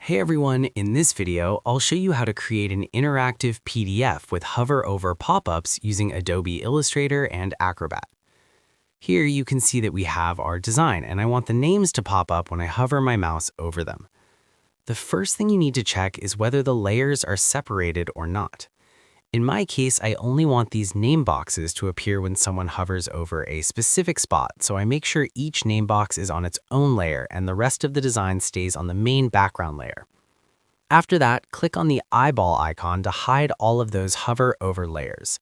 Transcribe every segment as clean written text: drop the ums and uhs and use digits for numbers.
Hey everyone, in this video, I'll show you how to create an interactive PDF with hover over pop-ups using Adobe Illustrator and Acrobat. Here you can see that we have our design, and I want the names to pop up when I hover my mouse over them. The first thing you need to check is whether the layers are separated or not. In my case, I only want these name boxes to appear when someone hovers over a specific spot, so I make sure each name box is on its own layer and the rest of the design stays on the main background layer. After that, click on the eyeball icon to hide all of those hover over layers.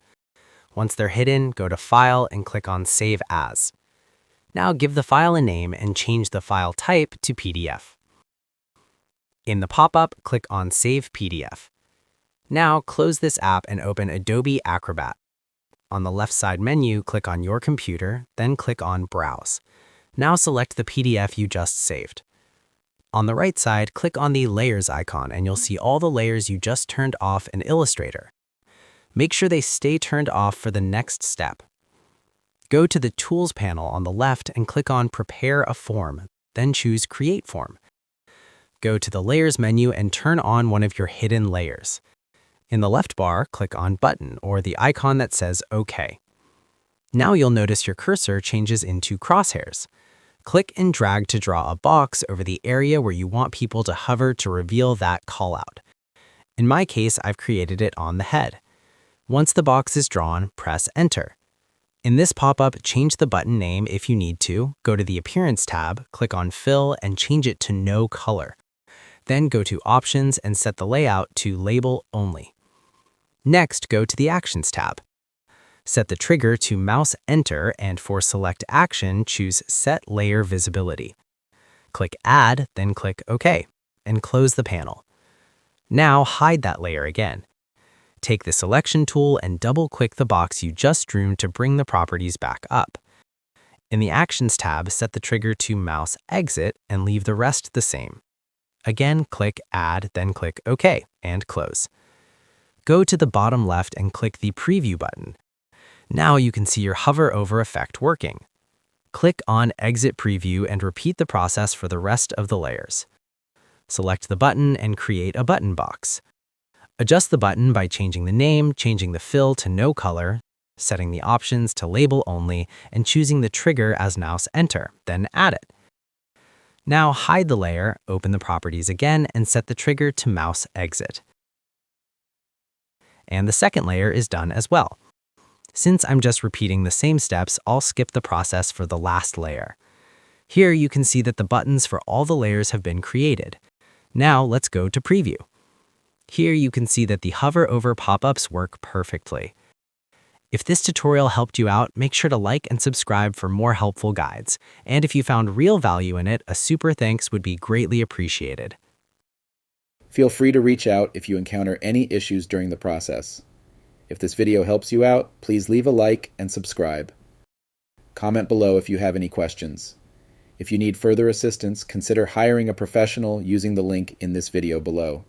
Once they're hidden, go to File and click on Save As. Now give the file a name and change the file type to PDF. In the pop-up, click on Save PDF. Now close this app and open Adobe Acrobat. On the left side menu, click on Your Computer, then click on Browse. Now select the PDF you just saved. On the right side, click on the Layers icon and you'll see all the layers you just turned off in Illustrator. Make sure they stay turned off for the next step. Go to the Tools panel on the left and click on Prepare a Form, then choose Create Form. Go to the Layers menu and turn on one of your hidden layers. In the left bar, click on Button or the icon that says OK. Now you'll notice your cursor changes into crosshairs. Click and drag to draw a box over the area where you want people to hover to reveal that callout. In my case, I've created it on the head. Once the box is drawn, press Enter. In this pop-up, change the button name if you need to. Go to the Appearance tab, click on Fill, and change it to No Color. Then go to Options and set the layout to Label Only. Next, go to the Actions tab. Set the trigger to Mouse Enter, and for Select Action, choose Set Layer Visibility. Click Add, then click OK, and close the panel. Now hide that layer again. Take the Selection tool and double-click the box you just drew to bring the properties back up. In the Actions tab, set the trigger to Mouse Exit and leave the rest the same. Again, click Add, then click OK, and close. Go to the bottom left and click the Preview button. Now you can see your hover over effect working. Click on Exit Preview and repeat the process for the rest of the layers. Select the button and create a button box. Adjust the button by changing the name, changing the fill to No Color, setting the options to Label Only, and choosing the trigger as Mouse Enter, then add it. Now hide the layer, open the properties again, and set the trigger to Mouse Exit. And the second layer is done as well. Since I'm just repeating the same steps, I'll skip the process for the last layer. Here you can see that the buttons for all the layers have been created. Now let's go to Preview. Here you can see that the hover over pop-ups work perfectly. If this tutorial helped you out, make sure to like and subscribe for more helpful guides. And if you found real value in it, a super thanks would be greatly appreciated. Feel free to reach out if you encounter any issues during the process. If this video helps you out, please leave a like and subscribe. Comment below if you have any questions. If you need further assistance, consider hiring a professional using the link in this video below.